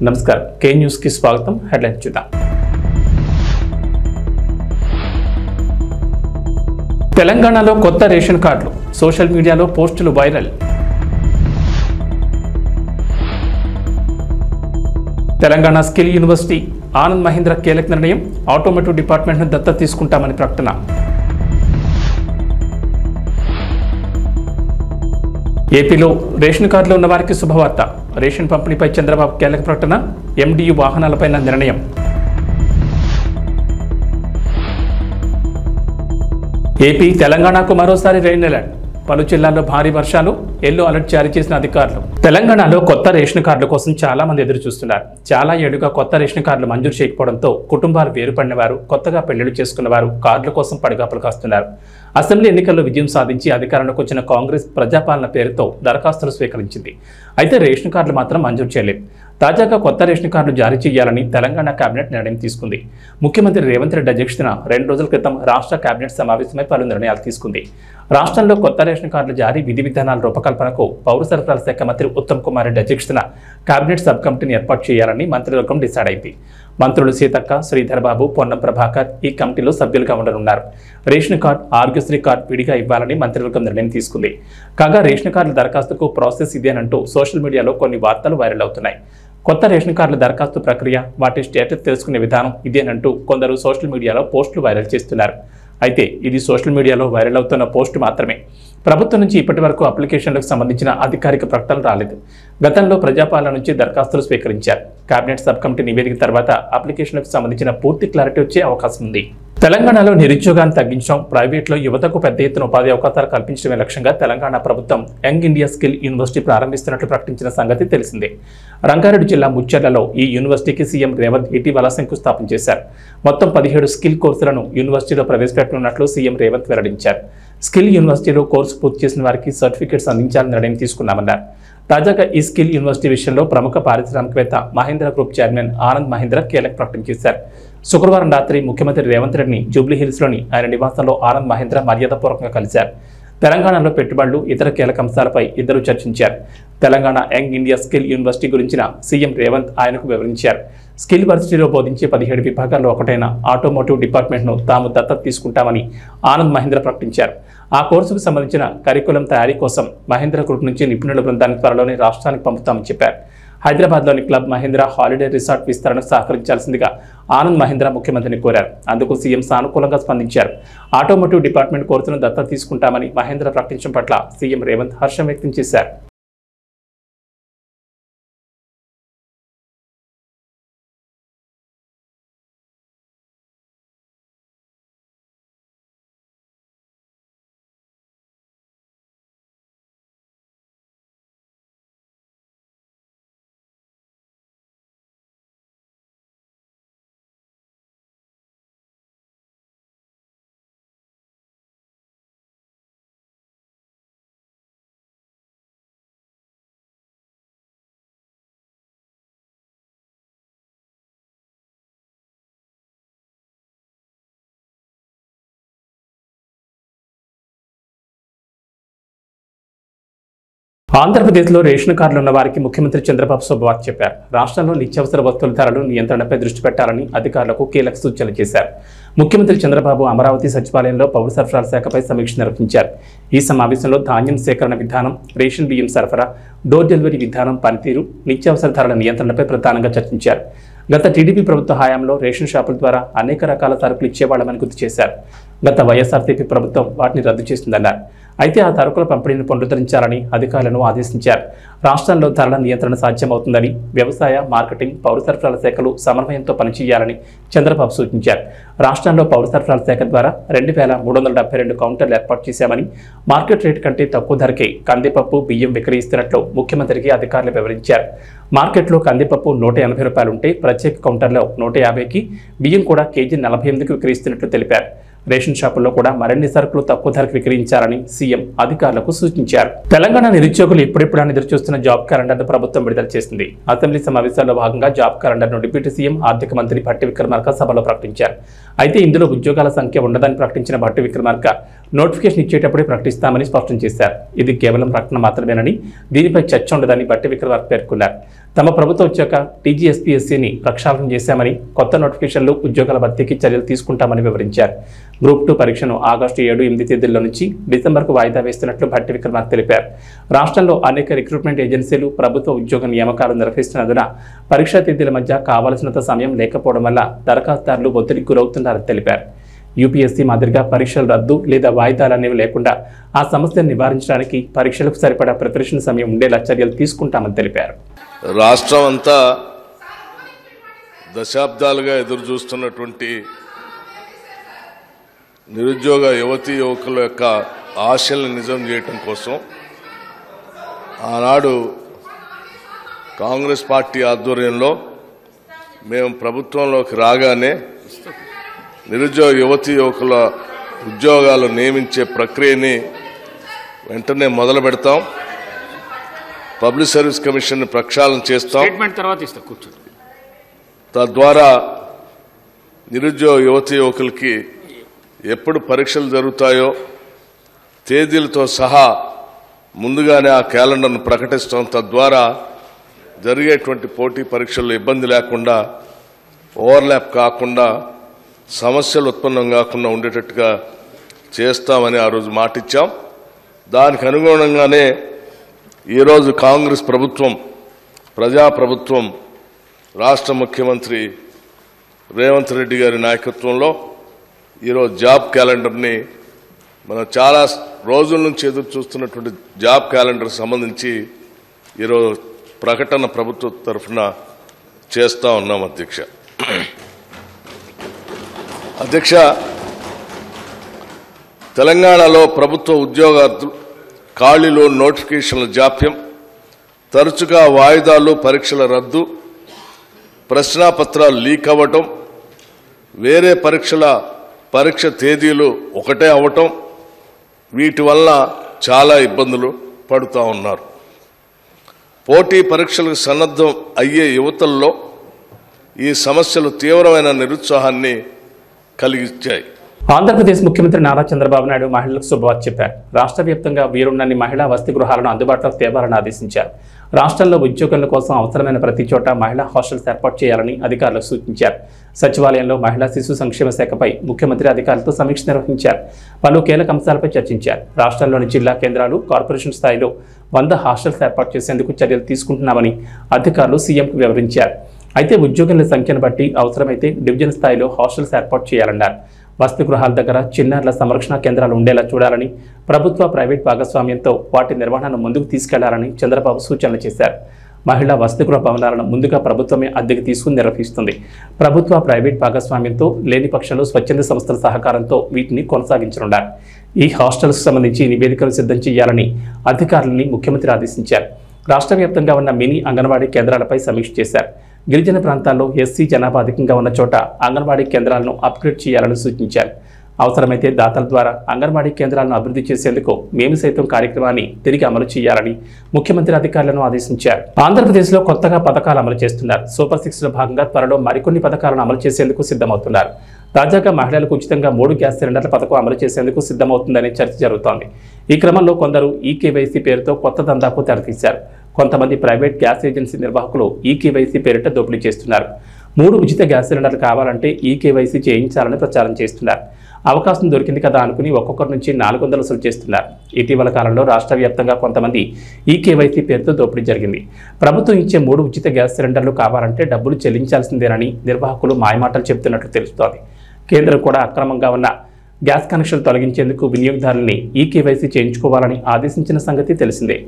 నమస్కారం, కే న్యూస్ కి స్వాగతం. హెడ్లైన్ చూద్దాం. తెలంగాణలో కొత్త రేషన్ కార్డులు, సోషల్ మీడియాలో పోస్టులు viral. Telangana skill university Anand Mahindra కీలక నిర్ణయం, ఆటోమోటివ్ డిపార్ట్మెంట్ను దత్తత తీసుకుంటామని ప్రకటన. ఏపీలో రేషన్ కార్డులో ఉన్న వారికి శుభవార్త, రేషన్ పంపిణీపై చంద్రబాబు కీలక ప్రకటన, ఎండియు వాహనాలపై నిర్ణయం. ఏపీ తెలంగాణకు మరోసారి రెయిన్ అలర్ట్, పలు జిల్లాల్లో భారీ వర్షాలు, ఎల్లో అలర్ట్ జారీ చేసిన అధికారులు. తెలంగాణలో కొత్త రేషన్ కార్డుల కోసం చాలా మంది ఎదురు చూస్తున్నారు. చాలా ఏడుగా కొత్త రేషన్ కార్డులు మంజూరు చేయకపోవడంతో కుటుంబాలు వేరుపడిన వారు, కొత్తగా పెళ్లిళ్లు చేసుకున్న వారు కార్డుల కోసం పడిగాపులు కాస్తున్నారు. అసెంబ్లీ ఎన్నికల్లో విజయం సాధించి అధికారంలోకి వచ్చిన కాంగ్రెస్ ప్రజాపాలన పేరుతో దరఖాస్తులు స్వీకరించింది. అయితే రేషన్ కార్డులు మాత్రం మంజూరు చేయలేదు. తాజాగా కొత్త రేషన్ కార్డులు జారీ చేయాలని తెలంగాణ కేబినెట్ నిర్ణయం తీసుకుంది. ముఖ్యమంత్రి రేవంత్ రెడ్డి అధ్యక్షతన 2 రోజుల క్రితం రాష్ట్ర కేబినెట్ సమావేశమై పలు నిర్ణయాలు తీసుకుంది. రాష్ట్రంలో కొత్త రేషన్ కార్డుల జారీ విధి విధానాల రూపకల్పనకు పౌర సరఫరాల శాఖ మంత్రి ఉత్తమ్ కుమార్ రెడ్డి అధ్యక్షతన కేబినెట్ సబ్ కమిటీని ఏర్పాటు చేయాలని మంత్రివర్గం డిసైడ్ అయింది. మంత్రులు సీతక్క, శ్రీధర్ బాబు, పొన్నం ప్రభాకర్ ఈ కమిటీలో సభ్యులుగా ఉండనున్నారు. రేషన్ కార్డు, ఆరోగ్యశ్రీ కార్డు విడిగా ఇవ్వాలని మంత్రివర్గం నిర్ణయం తీసుకుంది. కాగా రేషన్ కార్డుల దరఖాస్తుకు ప్రాసెస్ ఇదేనంటూ సోషల్ మీడియాలో కొన్ని వార్తలు వైరల్ అవుతున్నాయి. కొత్త రేషన్ కార్డుల దరఖాస్తు ప్రక్రియ, వాటి స్టేటస్ తెలుసుకునే విధానం ఇదేనంటూ కొందరు సోషల్ మీడియాలో పోస్టులు వైరల్ చేస్తున్నారు. అయితే ఇది సోషల్ మీడియాలో వైరల్ అవుతున్న పోస్టు మాత్రమే. ప్రభుత్వం నుంచి ఇప్పటి వరకు అప్లికేషన్లకు సంబంధించిన అధికారిక ప్రకటన రాలేదు. గతంలో ప్రజాపాలన నుంచి దరఖాస్తులు స్వీకరించారు. కేబినెట్ సబ్ కమిటీ నివేదిక తర్వాత అప్లికేషన్లకు సంబంధించిన పూర్తి క్లారిటీ వచ్చే అవకాశం ఉంది. తెలంగాణలో నిరుద్యోగాన్ని తగ్గించడం, ప్రైవేట్లో యువతకు పెద్ద ఎత్తున ఉపాధి అవకాశాలు కల్పించడమే లక్ష్యంగా తెలంగాణ ప్రభుత్వం యంగ్ ఇండియా స్కిల్ యూనివర్సిటీ ప్రారంభిస్తున్నట్లు ప్రకటించిన సంగతి తెలిసిందే. రంగారెడ్డి జిల్లా ముచ్చెర్లలో ఈ యూనివర్సిటీకి సీఎం రేవంత్ ఇటీవల శంకుస్థాపన చేశారు. మొత్తం 17 స్కిల్ కోర్సులను యూనివర్సిటీలో ప్రవేశపెట్టనున్నట్లు సీఎం రేవంత్ వెల్లడించారు. స్కిల్ యూనివర్సిటీలో కోర్సు పూర్తి చేసిన వారికి సర్టిఫికేట్స్ అందించాలని నిర్ణయం తీసుకున్నామన్నారు. తాజాగా ఈ స్కిల్ యూనివర్సిటీ విషయంలో ప్రముఖ పారిశ్రామికవేత్త మహీంద్రా గ్రూప్ చైర్మన్ ఆనంద్ మహీంద్రా కీలక ప్రకటన చేశారు. శుక్రవారం రాత్రి ముఖ్యమంత్రి రేవంత్ రెడ్డిని జూబ్లీహిల్స్లోని ఆయన నివాసంలో ఆనంద్ మహీంద్రా మర్యాదపూర్వకంగా కలిశారు. తెలంగాణలో పెట్టుబడులు, ఇతర కీలక అంశాలపై ఇద్దరు చర్చించారు. Telangana young India skill university గురించిన సీఎం రేవంత్ ఆయనకు వివరించారు. స్కిల్ యూనివర్సిటీలో బోధించే 17 విభాగాల్లో ఒకటైన ఆటోమోటివ్ డిపార్ట్మెంట్ను తాము దత్తత తీసుకుంటామని ఆనంద్ మహీంద్రా ప్రకటించారు. ఆ కోర్సుకు సంబంధించిన కరికులం తయారీ కోసం మహీంద్రా గ్రూప్ నుంచి నిపుణుల బృందాన్ని త్వరలోనే రాష్ట్రానికి పంపుతామని చెప్పారు. హైదరాబాద్లోని క్లబ్ మహీంద్రా హాలిడే రిసార్ట్ విస్తరణకు సహకరించాల్సిందిగా ఆనంద్ మహీంద్రా ముఖ్యమంత్రిని కోరారు. అందుకు సీఎం సానుకూలంగా స్పందించారు. ఆటోమోటివ్ డిపార్ట్మెంట్ కోర్సును దత్తత తీసుకుంటామని మహీంద్రా ప్రకటించడం పట్ల సీఎం రేవంత్ హర్షం వ్యక్తం చేశారు. ఆంధ్రప్రదేశ్లో రేషన్ కార్డులు ఉన్న వారికి ముఖ్యమంత్రి చంద్రబాబు శుభవార్త చెప్పారు. రాష్ట్రంలో నిత్యావసర వస్తువుల ధరలు నియంత్రణపై దృష్టి పెట్టాలని అధికారులకు కీలక సూచనలు చేశారు. ముఖ్యమంత్రి చంద్రబాబు అమరావతి సచివాలయంలో పౌర సరఫరాల శాఖపై సమీక్ష నిర్వహించారు. ఈ సమావేశంలో ధాన్యం సేకరణ విధానం, రేషన్ బియ్యం సరఫరా, డోర్ డెలివరీ విధానం పనితీరు, నిత్యావసర ధరల నియంత్రణపై ప్రధానంగా చర్చించారు. గత టీడీపీ ప్రభుత్వ హయాంలో రేషన్ షాపుల ద్వారా అనేక రకాల సరుకులు ఇచ్చేవాళ్లమని గుర్తు చేశారు. గత వైఎస్ఆర్సీపీ ప్రభుత్వం వాటిని రద్దు చేసిందన్నారు. అయితే ఆ సరుకుల పంపిణీని పునరుద్ధరించాలని అధికారులను ఆదేశించారు. రాష్ట్రంలో ధరల నియంత్రణ సాధ్యమవుతుందని, వ్యవసాయ, మార్కెటింగ్, పౌర సరఫరాల శాఖలు సమన్వయంతో పనిచేయాలని చంద్రబాబు సూచించారు. రాష్ట్రంలో పౌర సరఫరాల శాఖ ద్వారా 2372 కౌంటర్లు ఏర్పాటు చేశామని, మార్కెట్ రేటు కంటే తక్కువ ధరకే కందిపప్పు, బియ్యం విక్రయిస్తున్నట్లు ముఖ్యమంత్రికి అధికారులు వివరించారు. మార్కెట్లో కందిపప్పు 180 రూపాయలు ఉంటే ప్రత్యేక కౌంటర్లో 150కి, బియ్యం కూడా కేజీ 48కి విక్రయిస్తున్నట్లు తెలిపారు. రేషన్ షాపుల్లో కూడా మరిన్ని సరుకులు తక్కువ ధరకు విక్రయించాలని సీఎం అధికారులకు సూచించారు. తెలంగాణ నిరుద్యోగులు ఇప్పుడిప్పుడని ఎదురుచూస్తున్న జాబ్ క్యాలెండర్ను ప్రభుత్వం విడుదల చేసింది. అసెంబ్లీ సమావేశాల్లో భాగంగా జాబ్ క్యాలెండర్ను డిప్యూటీ సీఎం ఆర్థిక మంత్రి భట్టి విక్రమార్క సభలో ప్రకటించారు. అయితే ఇందులో ఉద్యోగాల సంఖ్య ఉండదని ప్రకటించిన భట్టి విక్రమార్క నోటిఫికేషన్ ఇచ్చేటప్పుడే ప్రకటిస్తామని స్పష్టం చేశారు. ఇది కేవలం ప్రకటన మాత్రమేనని, దీనిపై చర్చ ఉండదని బట్టి విక్రమార్క పేర్కొన్నారు. తమ ప్రభుత్వం వచ్చాక టీజీఎస్పీఎస్సీని ప్రక్షాళన చేశామని, కొత్త నోటిఫికేషన్లు, ఉద్యోగాల భర్తీకి చర్యలు తీసుకుంటామని వివరించారు. గ్రూప్ 2 పరీక్షను ఆగస్టు 7, 8 తేదీల్లో నుంచి డిసెంబర్కు వాయిదా వేస్తున్నట్లు భట్టి విక్రమార్క తెలిపారు. రాష్ట్రంలో అనేక రిక్రూట్మెంట్ ఏజెన్సీలు ప్రభుత్వ ఉద్యోగ నియామకాలు నిర్వహిస్తున్నందున పరీక్షా తేదీల మధ్య కావాల్సినంత సమయం లేకపోవడం వల్ల దరఖాస్తుదారులు ఒత్తిడికి గురవుతున్నారని తెలిపారు. యూపీఎస్సీ మాదిరిగా పరీక్షలు రద్దు లేదా వాయిదాలు అనేవి లేకుండా ఆ సమస్యను నివారించడానికి పరీక్షలకు సరిపడా ప్రిపరేషన్ సమయం ఉండేలా చర్యలు తీసుకుంటామని తెలిపారు. రాష్ట్రం అంతా దశాబ్దాలుగా ఎదురు చూస్తున్నటువంటి నిరుద్యోగ యువతీ యువకుల యొక్క ఆశల్ని నిజం చేయటం కోసం ఆనాడు కాంగ్రెస్ పార్టీ ఆధ్వర్యంలో మేము ప్రభుత్వంలోకి రాగానే నిరుద్యోగ యువతీ యువకుల ఉద్యోగాలు నియమించే ప్రక్రియని వెంటనే మొదలు పెడతాం. పబ్లిక్ సర్వీస్ కమిషన్ ప్రక్షాళన చేస్తాం. తద్వారా నిరుద్యోగ యువతీ యువకులకి ఎప్పుడు పరీక్షలు జరుగుతాయో తేదీలతో సహా ముందుగానే ఆ క్యాలెండర్ను ప్రకటిస్తాం. తద్వారా జరిగేటువంటి పోటీ పరీక్షల్లో ఇబ్బంది లేకుండా, ఓవర్లాప్ కాకుండా, సమస్యలు ఉత్పన్నం కాకుండా ఉండేటట్టుగా చేస్తామని ఆ రోజు మాటిచ్చాం. దానికి అనుగుణంగానే ఈరోజు కాంగ్రెస్ ప్రభుత్వం, ప్రజాప్రభుత్వం, రాష్ట్ర ముఖ్యమంత్రి రేవంత్ రెడ్డి గారి నాయకత్వంలో ఈరోజు జాబ్ క్యాలెండర్ని మనం చాలా రోజుల నుంచి ఎదురు చూస్తున్నటువంటి జాబ్ క్యాలెండర్ సంబంధించి ఈరోజు ప్రకటన ప్రభుత్వ తరఫున చేస్తూ ఉన్నాం. అధ్యక్ష, తెలంగాణలో ప్రభుత్వ ఉద్యోగార్థులు ఖాళీలో నోటిఫికేషన్ల జాప్యం, తరచుగా వాయిదాలు, పరీక్షల రద్దు, ప్రశ్నాపత్రాలు లీక్ అవ్వటం, వేరే పరీక్ష తేదీలు ఒకటే అవ్వటం, వీటి వల్ల చాలా ఇబ్బందులు పడుతూ ఉన్నారు. పోటీ పరీక్షలకు సన్నద్ధం అయ్యే యువతల్లో ఈ సమస్యలు తీవ్రమైన నిరుత్సాహాన్ని కలిగించాయి. ఆంధ్రప్రదేశ్ ముఖ్యమంత్రి నారా చంద్రబాబు నాయుడు మహిళలకు శుభవార్త చెప్పారు. రాష్ట్ర వ్యాప్తంగా వీరున్నన్ని మహిళా వసతి గృహాలను అందుబాటులోకి తేవాలని ఆదేశించారు. రాష్ట్రంలో ఉద్యోగుల కోసం అవసరమైన ప్రతి చోట మహిళా హాస్టల్స్ ఏర్పాటు చేయాలని అధికారులకు సూచించారు. సచివాలయంలో మహిళా శిశు సంక్షేమ శాఖపై ముఖ్యమంత్రి అధికారులతో సమీక్ష నిర్వహించారు. పలు కీలక అంశాలపై చర్చించారు. రాష్ట్రంలోని జిల్లా కేంద్రాలు, కార్పొరేషన్ స్థాయిలో 100 హాస్టల్స్ ఏర్పాటు చేసేందుకు చర్యలు తీసుకుంటున్నామని అధికారులు సీఎంకు వివరించారు. అయితే ఉద్యోగుల సంఖ్యను బట్టి అవసరమైతే డివిజన్ స్థాయిలో హాస్టల్స్ ఏర్పాటు చేయాలన్నారు. వసతి గృహాల దగ్గర చిన్నారుల సంరక్షణ కేంద్రాలు ఉండేలా చూడాలని, ప్రభుత్వ ప్రైవేట్ భాగస్వామ్యంతో వాటి నిర్వహణను ముందుకు తీసుకెళ్లాలని చంద్రబాబు సూచనలు చేశారు. మహిళా వసతి గృహ భవనాలను ముందుగా ప్రభుత్వమే అద్దెకు తీసుకుని నిర్వహిస్తుంది. ప్రభుత్వ ప్రైవేట్ భాగస్వామ్యంతో లేని పక్షంలో స్వచ్ఛంద సంస్థల సహకారంతో వీటిని కొనసాగించనున్నారు. ఈ హాస్టల్స్ సంబంధించి నివేదికలు సిద్ధం చేయాలని అధికారులని ముఖ్యమంత్రి ఆదేశించారు. రాష్ట్ర వ్యాప్తంగా ఉన్న మినీ అంగన్వాడీ కేంద్రాలపై సమీక్ష చేశారు. గిరిజన ప్రాంతాల్లో ఎస్సీ జనాభా అధికంగా ఉన్న చోట అంగన్వాడీ కేంద్రాలను అప్గ్రేడ్ చేయాలని సూచించారు. అవసరమైతే దాతల ద్వారా అంగన్వాడీ కేంద్రాలను అభివృద్ధి చేసేందుకు మేము సైతం కార్యక్రమాన్ని తిరిగి అమలు చేయాలని ముఖ్యమంత్రి అధికారులను ఆదేశించారు. ఆంధ్రప్రదేశ్లో కొత్తగా పథకాలు అమలు చేస్తున్నారు. సూపర్ 6లో భాగంగా త్వరలో మరికొన్ని పథకాలను అమలు చేసేందుకు సిద్ధమవుతున్నారు. తాజాగా మహిళలకు ఉచితంగా 3 గ్యాస్ సిలిండర్ల పథకం అమలు చేసేందుకు సిద్ధమవుతుందనే చర్చ జరుగుతోంది. ఈ క్రమంలో కొందరు ఈకేవైసీ పేరుతో కొత్త దందాకు తెరతీశారు. కొంతమంది ప్రైవేట్ గ్యాస్ ఏజెన్సీ నిర్వాహకులు ఈకేవైసీ పేరిట దోపిడీ చేస్తున్నారు. 3 ఉచిత గ్యాస్ సిలిండర్లు కావాలంటే ఈకేవైసీ చేయించాలని ప్రచారం చేస్తున్నారు. అవకాశం దొరికింది కదా అనుకుని ఒక్కొక్కరి నుంచి 400 వసూలు చేస్తున్నారు. ఇటీవల కాలంలో రాష్ట్ర వ్యాప్తంగా కొంతమంది ఈకేవైసీ పేరుతో దోపిడీ జరిగింది. ప్రభుత్వం ఇచ్చే 3 ఉచిత గ్యాస్ సిలిండర్లు కావాలంటే డబ్బులు చెల్లించాల్సిందేనని నిర్వాహకులు మాయమాటలు చెబుతున్నట్లు తెలుస్తోంది. కేంద్రం కూడా అక్రమంగా ఉన్న గ్యాస్ కనెక్షన్లు తొలగించేందుకు వినియోగదారుల్ని ఈకేవైసీ చేయించుకోవాలని ఆదేశించిన సంగతి తెలిసిందే.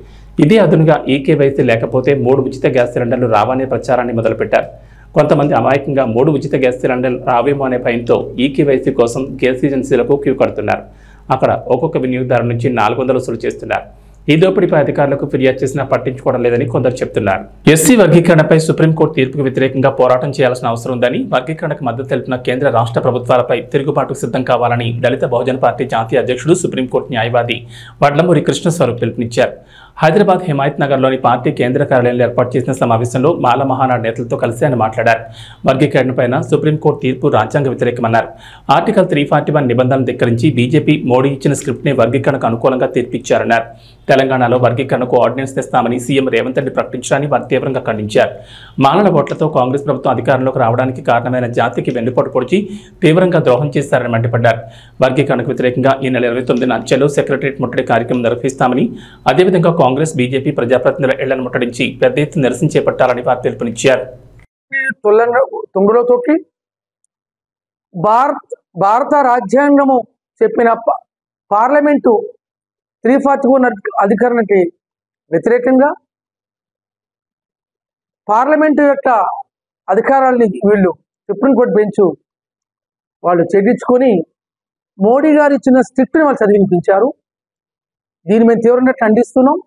ఇదే అదునుగా ఈకేవైసీ లేకపోతే 3 ఉచిత గ్యాస్ సిలిండర్లు రావనే ప్రచారాన్ని మొదలుపెట్టారు. కొంతమంది అమాయకంగా 3 ఉచిత గ్యాస్ సిలిండర్లు రావేమో అనే భయంతో ఈకేవైసీ కోసం గ్యాస్ ఏజెన్సీలకు క్యూ కడుతున్నారు. అక్కడ ఒక్కొక్క వినియోగదారు నుంచి 400 వసూలు చేస్తున్నారు. ఈ దోపిడీపై అధికారులకు ఫిర్యాదు చేసినా పట్టించుకోవడం లేదని కొందరు చెబుతున్నారు. ఎస్సీ వర్గీకరణపై సుప్రీంకోర్టు తీర్పుకు వ్యతిరేకంగా పోరాటం చేయాల్సిన అవసరం ఉందని, వర్గీకరణకు మద్దతు తెలిపిన కేంద్ర రాష్ట్ర ప్రభుత్వాలపై తిరుగుబాటుకు సిద్ధం కావాలని దళిత బహుజన పార్టీ జాతీయ అధ్యక్షుడు, సుప్రీంకోర్టు న్యాయవాది వడ్లమూరి కృష్ణస్వరూప్ పిలుపునిచ్చారు. హైదరాబాద్ హిమాయత్ నగర్లోని పార్టీ కేంద్ర కార్యాలయంలో ఏర్పాటు చేసిన సమావేశంలో మాల మహానాడు నేతలతో కలిసి ఆయన మాట్లాడారు. వర్గీకరణపైన సుప్రీంకోర్టు తీర్పు రాజ్యాంగ వ్యతిరేకమన్నారు. ఆర్టికల్ 341 నిబంధనలు ధిక్కరించి బీజేపీ మోడీ ఇచ్చిన స్క్రిప్ట్ని వర్గీకరణకు అనుకూలంగా తీర్పిచ్చారన్నారు. తెలంగాణలో వర్గీకరణకు ఆర్డినెన్స్ తెస్తామని సీఎం రేవంత్ రెడ్డి ప్రకటించడాన్ని వారు తీవ్రంగా ఖండించారు. మాలల ఓట్లతో కాంగ్రెస్ ప్రభుత్వం అధికారంలోకి రావడానికి కారణమైన జాతికి వెన్నుపోటు పొడిచి తీవ్రంగా ద్రోహం చేశారని మండిపడ్డారు. వర్గీకరణకు వ్యతిరేకంగా ఈ నెల 29న చెలో సెక్రటరియట్ ముట్టడి కార్యక్రమం నిర్వహిస్తామని, అదేవిధంగా కాంగ్రెస్ బీజేపీ ప్రజాప్రతినిధుల ఇళ్లను ముట్టడించి పెద్ద ఎత్తున నిరసన చేపట్టాలని వారు పిలుపునిచ్చారు. భారత రాజ్యాంగము చెప్పిన పార్లమెంటు 341 అధికరణకి వ్యతిరేకంగా పార్లమెంటు యొక్క అధికారాలని వీళ్ళు సుప్రీంకోర్టు బెంచ్ వాళ్ళు చెల్లించుకొని మోడీ గారు ఇచ్చిన స్క్రిప్ట్ని వాళ్ళు చదివినిపించారు. దీన్ని మేము తీవ్రంగా ఖండిస్తున్నాం.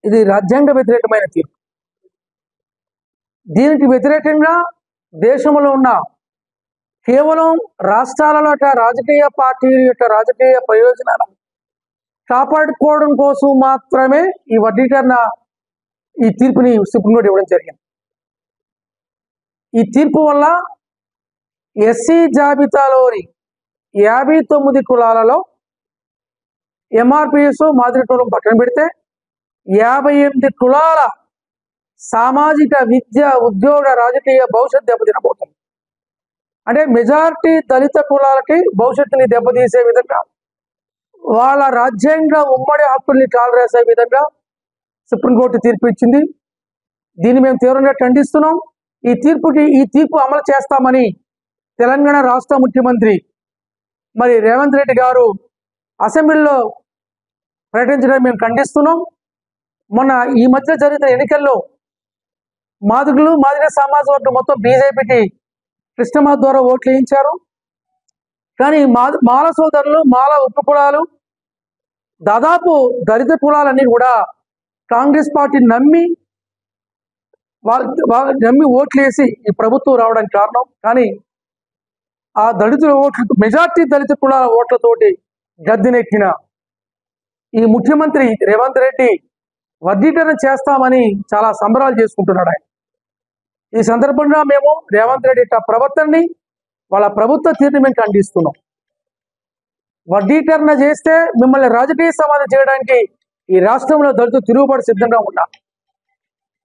ఇది రాజ్యాంగ వ్యతిరేకమైన తీర్పు. దీనికి వ్యతిరేకంగా దేశంలో ఉన్న కేవలం రాష్ట్రాలలో రాజకీయ పార్టీల యొక్క రాజకీయ ప్రయోజనాలను కాపాడుకోవడం కోసం మాత్రమే ఈ వర్గీకరణ ఈ తీర్పుని సుప్రీంకోర్టు ఇవ్వడం జరిగింది. ఈ తీర్పు వల్ల ఎస్సీ జాబితాలోని 59 కులాలలో ఎంఆర్పిఎస్ మాదిరి కులం పక్కన పెడితే 58 కులాల సామాజిక విద్య ఉద్యోగ రాజకీయ భవిష్యత్తు దెబ్బతినబోతుంది. అంటే మెజారిటీ దళిత కులాలకి భవిష్యత్తుని దెబ్బతీసే విధంగా, వాళ్ళ రాజ్యాంగ ఉమ్మడి హక్కుల్ని కాలరేసే విధంగా సుప్రీంకోర్టు తీర్పు ఇచ్చింది. దీన్ని మేము తీవ్రంగా ఖండిస్తున్నాం. ఈ తీర్పు అమలు చేస్తామని తెలంగాణ రాష్ట్ర ముఖ్యమంత్రి మరి రేవంత్ రెడ్డి గారు అసెంబ్లీలో ప్రకటించడం మేము ఖండిస్తున్నాం. మొన్న ఈ మధ్య జరిగిన ఎన్నికల్లో మాదిగ సమాజ వర్గం మొత్తం బీజేపీకి కృష్ణమా ద్వారా ఓట్లు వేయించారు. కానీ మాల సోదరులు, మాల ఉపకులాలు, దాదాపు దళిత కులాలన్నీ కూడా కాంగ్రెస్ పార్టీని నమ్మి ఓట్లు వేసి ఈ ప్రభుత్వం రావడానికి కారణం. కానీ ఆ దళితుల ఓట్లు, మెజార్టీ దళిత కులాల ఓట్లతోటి గద్దెనెక్కిన ఈ ముఖ్యమంత్రి రేవంత్ రెడ్డి వర్గీకరణ చేస్తామని చాలా సంబరాలు చేసుకుంటున్నాడు. ఆయన ఈ సందర్భంగా మేము రేవంత్ రెడ్డి ప్రవర్తనని, వాళ్ళ ప్రభుత్వ తీరుని మేము ఖండిస్తున్నాం. వర్గీకరణ చేస్తే మిమ్మల్ని రాజకీయ సమాధి చేయడానికి ఈ రాష్ట్రంలో దళితులు తిరుగుబాటు సిద్ధంగా ఉన్నారు.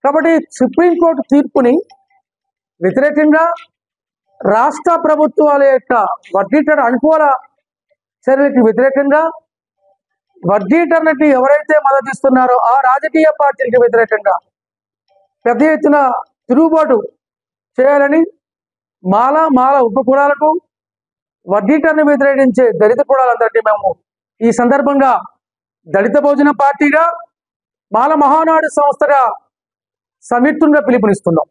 కాబట్టి సుప్రీంకోర్టు తీర్పుని వ్యతిరేకంగా రాష్ట్ర ప్రభుత్వాల యొక్క వర్గీకరణ అనుకూల చర్యలకు వ్యతిరేకంగా, వర్గీకరణకి ఎవరైతే మద్దతు ఇస్తున్నారో ఆ రాజకీయ పార్టీలకు వ్యతిరేకంగా పెద్ద ఎత్తున తిరుగుబాటు చేయాలని, మాల ఉపకులాలకు వర్గీకరణ వ్యతిరేకించే దళిత కులాలందరికీ మేము ఈ సందర్భంగా దళిత బహుజన పార్టీగా, మాల మహానాడు సంస్థగా సంయుక్తంగా పిలుపునిస్తున్నాం.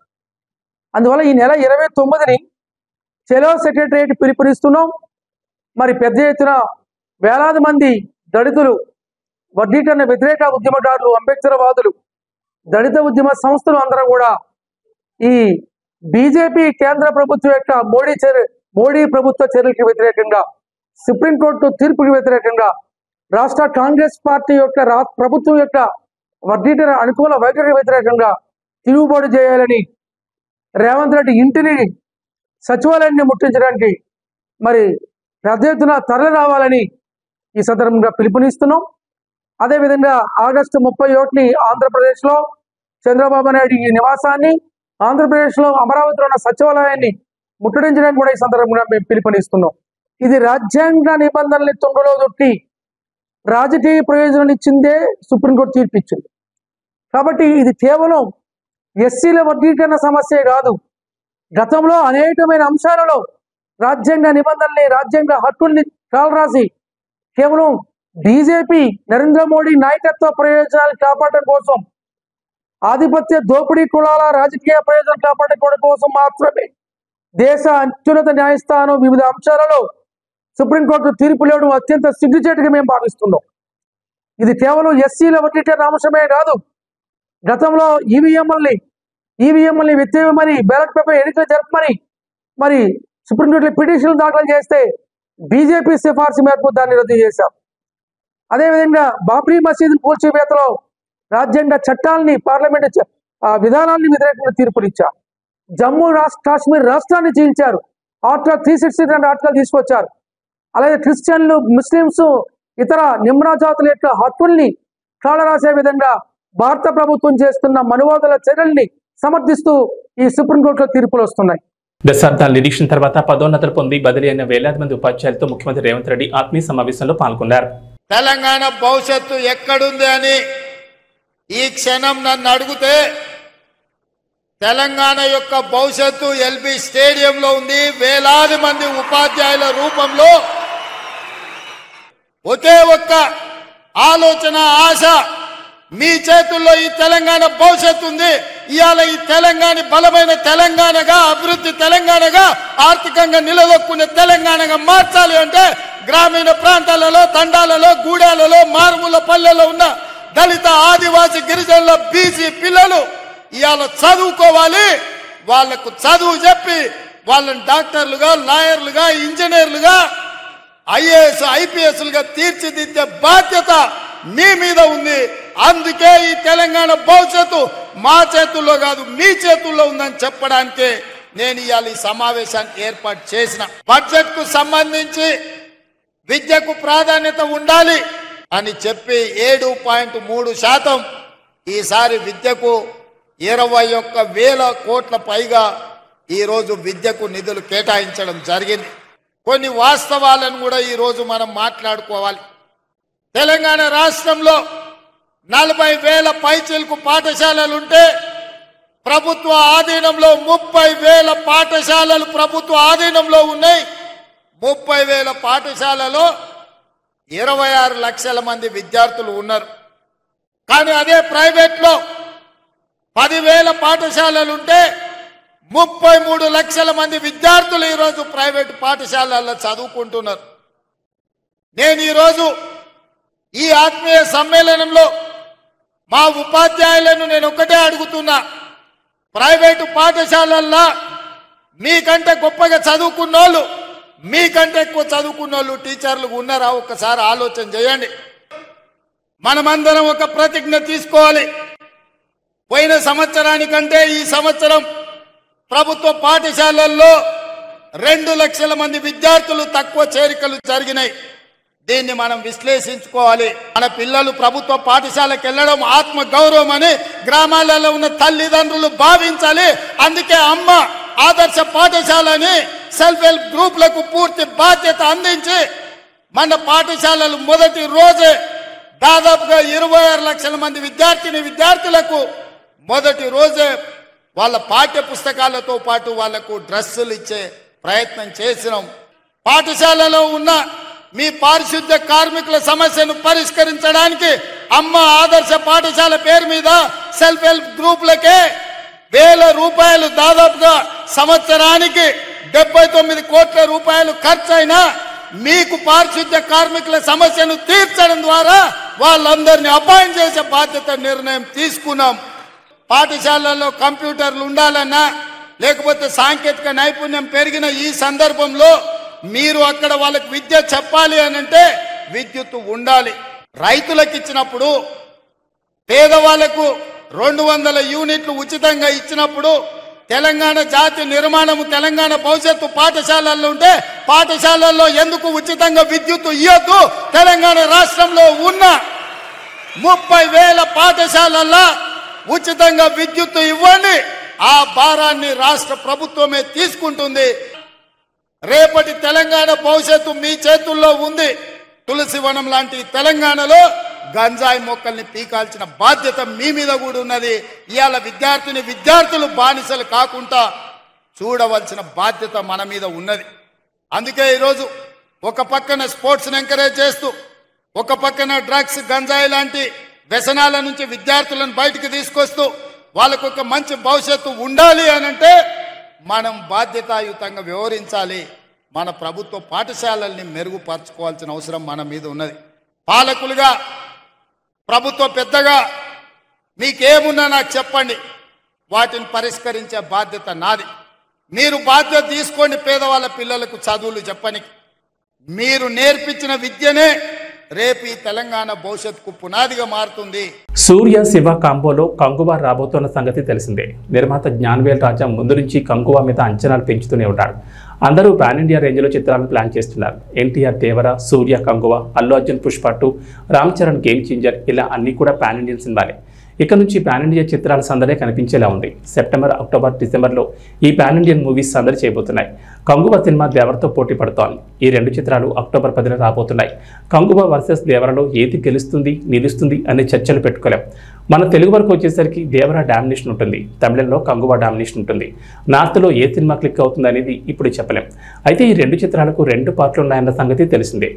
అందువల్ల ఈ నెల 29ని చెలో సెక్రటరియట్ పిలుపునిస్తున్నాం. మరి పెద్ద ఎత్తున వేలాది మంది దళితులు, వర్గీకరణ వ్యతిరేక ఉద్యమకారులు, అంబేద్కర్ వాదులు, దళిత ఉద్యమ సంస్థలు అందరూ కూడా ఈ బీజేపీ కేంద్ర ప్రభుత్వం యొక్క మోడీ ప్రభుత్వ చర్యలకు వ్యతిరేకంగా, సుప్రీంకోర్టు తీర్పుకి వ్యతిరేకంగా, రాష్ట్ర కాంగ్రెస్ పార్టీ యొక్క ప్రభుత్వం యొక్క వర్గీకరణ అనుకూల వైఖరికి వ్యతిరేకంగా తిరుగుబాటు చేయాలని, రేవంత్ రెడ్డి ఇంటిని సచివాలయాన్ని ముట్టించడానికి మరి పెద్ద ఎత్తున తరలి రావాలని ఈ సందర్భంగా పిలుపునిస్తున్నాం. అదేవిధంగా ఆగస్టు 31ని ఆంధ్రప్రదేశ్లో చంద్రబాబు నాయుడు ఈ నివాసాన్ని, ఆంధ్రప్రదేశ్లో అమరావతిలో ఉన్న సచివాలయాన్ని ముట్టడించడానికి కూడా ఈ సందర్భంగా మేము పిలుపునిస్తున్నాం. ఇది రాజ్యాంగ నిబంధనల్ని తొంగలో దొట్టి రాజకీయ ప్రయోజనం ఇచ్చిందే సుప్రీంకోర్టు తీర్పు ఇచ్చింది. కాబట్టి ఇది కేవలం ఎస్సీల వర్గీకరణ సమస్యే కాదు. గతంలో అనేకమైన అంశాలలో రాజ్యాంగ నిబంధనల్ని, రాజ్యాంగ హక్కుల్ని కాలరాసి కేవలం బీజేపీ నరేంద్ర మోడీ నాయకత్వ ప్రయోజనాలు కాపాడటం కోసం, ఆధిపత్య దోపిడీ కులాల రాజకీయ ప్రయోజనాలు కాపాడుకోవడం కోసం మాత్రమే దేశ అత్యున్నత న్యాయస్థానం వివిధ అంశాలలో సుప్రీంకోర్టు తీర్పు ఇవ్వడం అత్యంత సిగ్గుచేటుగా మేము భావిస్తున్నాం. ఇది కేవలం ఎస్సీల వర్గీకరణ అంశమే కాదు. గతంలో ఈవీఎంఎల్ని వ్యతిరేకమని, బ్యాలెట్ పేపర్ ఎన్నికలు జరపమని మరి సుప్రీంకోర్టులో పిటిషన్లు దాఖలు చేస్తే బీజేపీ సిఫార్సు మేరకు దాన్ని రద్దు చేశాం. అదేవిధంగా బాబ్రీ మసీదు కూల్చివేతలో రాజ్యాంగ చట్టాలని పార్లమెంట్ విధానాన్ని వ్యతిరేకంగా తీర్పునిచ్చారు. జమ్మూ కాశ్మీర్ రాష్ట్రాన్ని చీల్చారు. ఆర్టికల్ 362 ఆర్టికల్ తీసుకొచ్చారు. అలాగే క్రిస్టియన్లు, ముస్లింస్, ఇతర నిమ్న జాతుల యొక్క హక్కుల్ని కాలరాసే విధంగా భారత ప్రభుత్వం చేస్తున్న మనువాదుల చర్యల్ని సమర్థిస్తూ ఈ సుప్రీంకోర్టులో తీర్పులు వస్తున్నాయి. దశాబ్దాల నిరీక్షణ తర్వాత పదోన్నతులు పొంది బదిలీ అయిన వేలాది మంది ఉపాధ్యాయులతో ముఖ్యమంత్రి రేవంత్ రెడ్డి ఆత్మీయ సమావేశంలో పాల్గొన్నారు. తెలంగాణ భవిష్యత్తు ఎక్కడుంది అని ఈ క్షణం నన్ను అడిగితే తెలంగాణ యొక్క భవిష్యత్తు ఎల్బీ స్టేడియంలో ఉంది. వేలాది మంది ఉపాధ్యాయుల రూపంలో ఒకే ఒక్క ఆలోచన, ఆశ, మీ చేతుల్లో ఈ తెలంగాణ భవిష్యత్తు ఉంది. ఇవాళ ఈ తెలంగాణ బలమైన తెలంగాణగా, అభివృద్ధి తెలంగాణగా, ఆర్థికంగా నిలదొక్కునే తెలంగాణగా మార్చాలి అంటే గ్రామీణ ప్రాంతాలలో, తండాలలో, గూడాలలో, మారుమూల పల్లెల్లో ఉన్న దళిత, ఆదివాసి, గిరిజనుల, బీసీ పిల్లలు ఇవాళ చదువుకోవాలి. వాళ్లకు చదువు చెప్పి వాళ్ళని డాక్టర్లుగా, లాయర్లుగా, ఇంజనీర్లుగా, ఐఏఎస్, ఐపీఎస్లుగా తీర్చిదిద్దే బాధ్యత మీ మీద ఉంది. అందుకే ఈ తెలంగాణ భవిష్యత్తు మా చేతుల్లో కాదు, మీ చేతుల్లో ఉందని చెప్పడానికి నేను ఇవాళ ఈ సమావేశానికి ఏర్పాటు చేసిన. బడ్జెట్ కు సంబంధించి విద్యకు ప్రాధాన్యత ఉండాలి అని చెప్పి 7.3% ఈసారి విద్యకు 21,000 కోట్ల పైగా ఈరోజు విద్యకు నిధులు కేటాయించడం జరిగింది. కొన్ని వాస్తవాలను కూడా ఈరోజు మనం మాట్లాడుకోవాలి. తెలంగాణ రాష్ట్రంలో 40,000 పైచిలకు పాఠశాలలుంటే ప్రభుత్వ ఆధీనంలో 30,000 పాఠశాలలు ప్రభుత్వ ఆధీనంలో ఉన్నాయి. 30,000 పాఠశాలలో 26 లక్షల మంది విద్యార్థులు ఉన్నారు. కానీ అదే ప్రైవేట్లో 10,000 పాఠశాలలుంటే 33 లక్షల మంది విద్యార్థులు ఈరోజు ప్రైవేట్ పాఠశాలల్లో చదువుకుంటున్నారు. నేను ఈరోజు ఈ ఆత్మీయ సమ్మేళనంలో మా ఉపాధ్యాయులను నేను ఒక్కటే అడుగుతున్నా, ప్రైవేటు పాఠశాలల్లో మీకంటే గొప్పగా చదువుకున్నోళ్ళు, మీకంటే ఎక్కువ చదువుకున్నోళ్ళు టీచర్లు ఉన్నారా? ఒక్కసారి ఆలోచన చేయండి. మనమందరం ఒక ప్రతిజ్ఞ తీసుకోవాలి. పోయిన సంవత్సరానికంటే ఈ సంవత్సరం ప్రభుత్వ పాఠశాలల్లో 2 లక్షల మంది విద్యార్థులు తక్కువ చేరికలు జరిగినాయి. దీన్ని మనం విశ్లేషించుకోవాలి. మన పిల్లలు ప్రభుత్వ పాఠశాలకు వెళ్ళడం ఆత్మ గౌరవం అని గ్రామాలలో ఉన్న తల్లిదండ్రులు భావించాలి. అందుకే అమ్మ ఆదర్శ పాఠశాలని సెల్ఫ్ హెల్ప్ గ్రూపులకు పూర్తి బాధ్యత అందించి మన పాఠశాలలు మొదటి రోజే దాదాపుగా 26 లక్షల మంది విద్యార్థులకు మొదటి రోజే వాళ్ళ పాఠ్య పుస్తకాలతో పాటు వాళ్లకు డ్రెస్సులు ఇచ్చే ప్రయత్నం చేసినాం. పాఠశాలలో ఉన్న మీ పారిశుద్ధ్య కార్మికుల సమస్యను పరిష్కరించడానికి అమ్మ ఆదర్శ పాఠశాల పేరు మీద సెల్ఫ్ హెల్ప్ గ్రూపులకే 1,000 రూపాయలు, దాదాపుగా సంవత్సరానికి 79 కోట్ల రూపాయలు ఖర్చైనా మీకు పారిశుద్ధ్య కార్మికుల సమస్యను తీర్చడం ద్వారా వాళ్ళందరినీ అపాయింట్ చేసే బాధ్యత నిర్ణయం తీసుకున్నాం. పాఠశాలల్లో కంప్యూటర్లు ఉండాలన్నా, లేకపోతే సాంకేతిక నైపుణ్యం పెరిగిన ఈ సందర్భంలో మీరు అక్కడ వాళ్ళకి విద్య చెప్పాలి అని అంటే విద్యుత్ ఉండాలి. రైతులకు ఇచ్చినప్పుడు, పేదవాళ్లకు 200 యూనిట్లు ఉచితంగా ఇచ్చినప్పుడు తెలంగాణ జాతి నిర్మాణము, తెలంగాణ భవిష్యత్తు పాఠశాలల్లో ఉంటే పాఠశాలల్లో ఎందుకు ఉచితంగా విద్యుత్ ఇవ్వద్దు? తెలంగాణ రాష్ట్రంలో ఉన్న 30,000 పాఠశాలల్లో ఉచితంగా విద్యుత్ ఇవ్వండి. ఆ భారాన్ని రాష్ట్ర ప్రభుత్వమే తీసుకుంటుంది. రేపటి తెలంగాణ భవిష్యత్తు మీ చేతుల్లో ఉంది. తులసివనం లాంటి తెలంగాణలో గంజాయి మొక్కల్ని పీకాల్సిన బాధ్యత మీ మీద కూడా ఉన్నది. ఇవాళ విద్యార్థులు బానిసలు కాకుండా చూడవలసిన బాధ్యత మన మీద ఉన్నది. అందుకే ఈరోజు ఒక పక్కన స్పోర్ట్స్ని ఎంకరేజ్ చేస్తూ, ఒక పక్కన డ్రగ్స్, గంజాయి లాంటి వ్యసనాల నుంచి విద్యార్థులను బయటికి తీసుకొస్తూ వాళ్ళకు ఒక మంచి భవిష్యత్తు ఉండాలి అనంటే మనం బాధ్యతాయుతంగా వ్యవహరించాలి. మన ప్రభుత్వ పాఠశాలల్ని మెరుగుపరచుకోవాల్సిన అవసరం మన మీద ఉన్నది. పాలకులుగా, ప్రభుత్వ పెద్దగా మీకేమున్నా నాకు చెప్పండి, వాటిని పరిష్కరించే బాధ్యత నాది. మీరు బాధ్యత తీసుకోండి. పేదవాళ్ళ పిల్లలకు చదువులు చెప్పని మీరు నేర్పించిన విద్యనే రేపు ఈ తెలంగాణ భవిష్యత్తుకు పునాదిగా మారుతుంది. సూర్య శివ కాంబోలో కంగువా రాబోతున్న సంగతి తెలిసిందే. నిర్మాత జ్ఞానవేల్ రాజా ముందు నుంచి కంగువా మీద అంచనాలు పెంచుతూనే ఉంటాడు. అందరూ పాన్ ఇండియా రేంజ్లో చిత్రాలను ప్లాన్ చేస్తున్నారు. ఎన్టీఆర్ దేవర, సూర్య కంగువా, అల్లు అర్జున్ పుష్ప 2, రామ్ చరణ్ గేమ్ చేంజర్, ఇలా అన్ని కూడా పాన్ ఇండియన్ సినిమాలే. ఇక నుంచి పాన్ ఇండియా చిత్రాల సందడే కనిపించేలా ఉంది. సెప్టెంబర్, అక్టోబర్, డిసెంబర్లో ఈ పాన్ ఇండియన్ మూవీస్ సందడి చేయబోతున్నాయి. కంగువా సినిమా దేవరతో పోటీ పడుతోంది. ఈ 2 చిత్రాలు అక్టోబర్ 10న రాబోతున్నాయి. కంగువా వర్సెస్ దేవరలో ఏది గెలుస్తుంది, నిలుస్తుంది అనే చర్చలు పెట్టుకోలేం. మన తెలుగు వరకు వచ్చేసరికి దేవర డామినేషన్ ఉంటుంది, తమిళంలో కంగువా డామినేషన్ ఉంటుంది. నార్త్లో ఏ సినిమా క్లిక్ అవుతుంది అనేది ఇప్పుడు చెప్పలేం. అయితే ఈ 2 చిత్రాలకు 2 పార్ట్లు ఉన్నాయన్న సంగతి తెలిసిందే.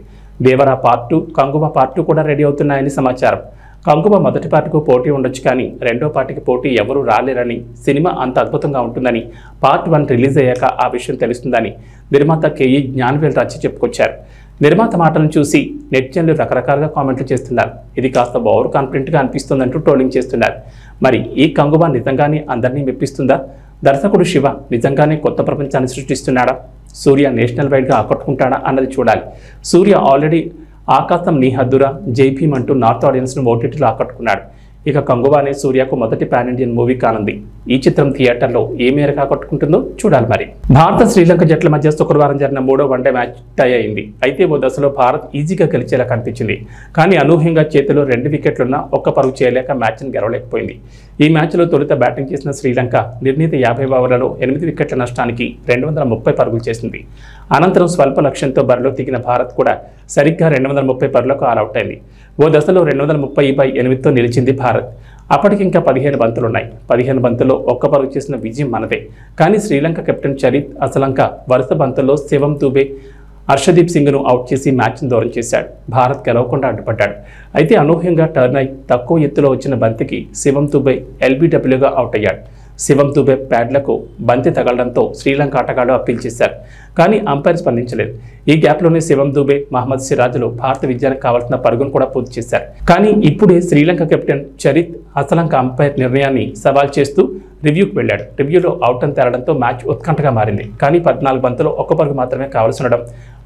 దేవర పార్ట్ 2, కంగువా పార్ట్ 2 కూడా రెడీ అవుతున్నాయని సమాచారం. కంగువా మొదటి పార్ట్కు పోటీ ఉండొచ్చు, కానీ రెండో పార్టీకి పోటీ ఎవరూ రాలేరని, సినిమా అంత అద్భుతంగా ఉంటుందని, పార్ట్ 1 రిలీజ్ అయ్యాక ఆ విషయం తెలుస్తుందని నిర్మాత కేఈ జ్ఞానవేల్ రాజా చెప్పుకొచ్చారు. నిర్మాత మాటలను చూసి నెటిజన్లు రకరకాలుగా కామెంట్లు చేస్తున్నారు. ఇది కాస్త ఓవర్ కాన్ఫిడెంట్గా అనిపిస్తుందంటూ ట్రోలింగ్ చేస్తున్నారు. మరి ఈ కంగువా నిజంగానే అందరినీ మెప్పిస్తుందా? దర్శకుడు శివ నిజంగానే కొత్త ప్రపంచాన్ని సృష్టిస్తున్నాడా? సూర్య నేషనల్ వైడ్గా ఆకట్టుకుంటాడా అన్నది చూడాలి. సూర్య ఆల్రెడీ ఆకాశం నీ హద్దురా, జై భీమ్ అంటూ నార్త్ ఆడియన్స్ను ఓటీటీలో ఆకట్టుకున్నాడు. ఇక కంగువానే సూర్యకు మొదటి పాన్ ఇండియన్ మూవీ కానుంది. ఈ చిత్రం థియేటర్లో ఏ మేరకు ఆకట్టుకుంటుందో చూడాలి. మరి భారత శ్రీలంక జట్ల మధ్య శుక్రవారం జరిగిన 3వ వన్డే మ్యాచ్ టై అయింది. అయితే ఓ దశలో భారత్ ఈజీగా గెలిచేలా కనిపించింది. కానీ అనూహ్యంగా చేతిలో 2 వికెట్లున్నా ఒక్క పరుగు చేయలేక మ్యాచ్ను గెలవలేకపోయింది. ఈ మ్యాచ్లో తొలుత బ్యాటింగ్ చేసిన శ్రీలంక నిర్ణీత 50 ఓవర్లలో 8 వికెట్ల నష్టానికి 230 పరుగులు చేసింది. అనంతరం స్వల్ప లక్ష్యంతో బరిలో దిగిన భారత్ కూడా సరిగ్గా 230 పరుగులకు ఆల్అవుట్ అయింది. ఓ దశలో 230/8తో నిలిచింది భారత్. అప్పటికింకా 15 బంతులున్నాయి. 15 బంతుల్లో ఒక్క పరుగు చేసిన విజయం మనదే. కానీ శ్రీలంక కెప్టెన్ చరిత్ అసలంక వరుస బంతుల్లో శివం దూబే, హర్షదీప్ సింగ్ను అవుట్ చేసి మ్యాచ్ను దూరం చేశాడు. భారత్ గెలవకుండా అడ్డుపడ్డాడు. అయితే అనూహ్యంగా టర్న్ అయి తక్కువ ఎత్తులో వచ్చిన బంతికి శివం దూబే ఎల్బీడబ్ల్యూగా అవుట్ అయ్యాడు. శివం దూబే ప్యాడ్లకు బంతి తగలడంతో శ్రీలంక ఆటగాళ్లు అప్పీల్ చేశారు. కానీ అంపైర్ స్పందించలేదు. ఈ గ్యాప్లోనే శివం దూబే, మహమ్మద్ సిరాజ్లు భారత విజయానికి కావాల్సిన పరుగును కూడా పూర్తి చేశారు. కానీ ఇప్పుడే శ్రీలంక కెప్టెన్ చరిత్ అసలంక అంపైర్ నిర్ణయాన్ని సవాల్ చేస్తూ రివ్యూకి వెళ్ళాడు. రివ్యూలో అవుట్ అని తేలడంతో మ్యాచ్ ఉత్కంఠగా మారింది. కానీ 14 బంతుల్లో ఒక్క పరుగు మాత్రమే కావాల్సి ఉండడం,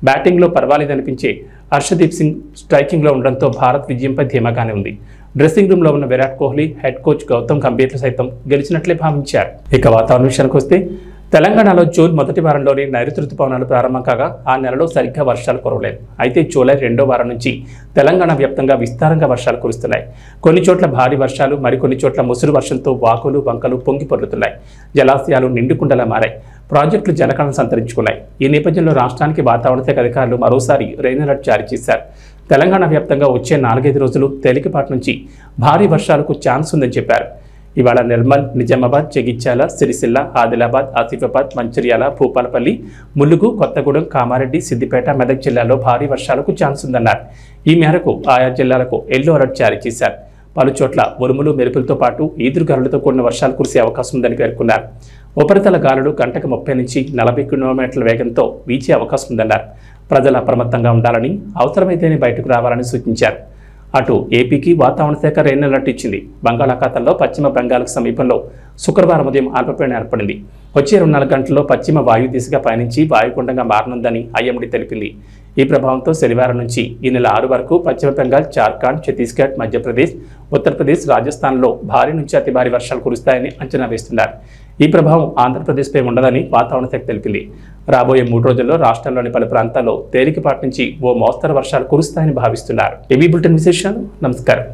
బ్యాటింగ్లో పర్వాలేదనిపించే హర్షదీప్ సింగ్ స్ట్రైకింగ్లో ఉండడంతో భారత్ విజయంపై ధీమాగానే ఉంది. డ్రెస్సింగ్ రూమ్లో ఉన్న విరాట్ కోహ్లీ, హెడ్ కోచ్ గౌతమ్ గంభీర్లు సైతం గెలిచినట్లే భావించారు. ఇక వాతావరణ విషయానికి వస్తే తెలంగాణలో జూన్ మొదటి వారంలోనే నైరుతి రుతుపవనాలు ప్రారంభం కాగా ఆ నెలలో సరిగ్గా వర్షాలు కురవలేదు. అయితే జూలై 2వ వారం నుంచి తెలంగాణ వ్యాప్తంగా విస్తారంగా వర్షాలు కురుస్తున్నాయి. కొన్ని చోట్ల భారీ వర్షాలు, మరికొన్ని చోట్ల ముసురు వర్షంతో వాకులు, వంకలు పొంగి పొర్లుతున్నాయి. జలాశయాలు నిండుకుండలా మారాయి. ప్రాజెక్టులు జలకళను సంతరించుకున్నాయి. ఈ నేపథ్యంలో రాష్ట్రానికి వాతావరణ శాఖ అధికారులు మరోసారి రెయిన్ అలర్ట్ జారీ చేశారు. తెలంగాణ వ్యాప్తంగా వచ్చే 4-5 రోజులు తేలికపాటి నుంచి భారీ వర్షాలకు ఛాన్స్ ఉందని చెప్పారు. ఇవాళ నిర్మల్, నిజామాబాద్, జగిత్యాల, సిరిసిల్ల, ఆదిలాబాద్, ఆసిఫాబాద్, మంచిర్యాల, భూపాలపల్లి, ములుగు, కొత్తగూడెం, కామారెడ్డి, సిద్దిపేట, మెదక్ జిల్లాల్లో భారీ వర్షాలకు ఛాన్స్ ఉందన్నారు. ఈ మేరకు ఆయా జిల్లాలకు ఎల్లో అలర్ట్ జారీ చేశారు. పలు చోట్ల ఉరుములు, మెరుపులతో పాటు ఈదురుగాలులతో కూడిన వర్షాలు కురిసే అవకాశం ఉందని పేర్కొన్నారు. ఉపరితల గాలులు గంటకు 30 నుంచి 40 కిలోమీటర్ల వేగంతో వీచే అవకాశం ఉందన్నారు. ప్రజలు అప్రమత్తంగా ఉండాలని, అవసరమైతేనే బయటకు రావాలని సూచించారు. అటు ఏపీకి వాతావరణ శాఖ రెయిన్ అలర్ట్ ఇచ్చింది. బంగాళాఖాతంలో పశ్చిమ బెంగాల్కు సమీపంలో శుక్రవారం ఉదయం అల్పపీడనం ఏర్పడింది. వచ్చే 24 గంటల్లో పశ్చిమ వాయు దిశగా పయనించి వాయుగుండంగా మారనుందని ఐఎండీ తెలిపింది. ఈ ప్రభావంతో శనివారం నుంచి ఈ నెల 6 వరకు పశ్చిమ బెంగాల్, జార్ఖండ్, ఛత్తీస్గఢ్, మధ్యప్రదేశ్, ఉత్తరప్రదేశ్, రాజస్థాన్లో భారీ నుంచి అతి భారీ వర్షాలు కురుస్తాయని అంచనా వేస్తున్నారు. ఈ ప్రభావం ఆంధ్రప్రదేశ్పై ఉండదని వాతావరణ శాఖ తెలిపింది. రాబోయే 3 రోజుల్లో రాష్ట్రంలోని పలు ప్రాంతాల్లో తేలికపాటి నుంచి ఓ మోస్తరు వర్షాలు కురుస్తాయని భావిస్తున్నారు. ఏబీ బులెటిన్ విశేషాలు. నమస్కారం.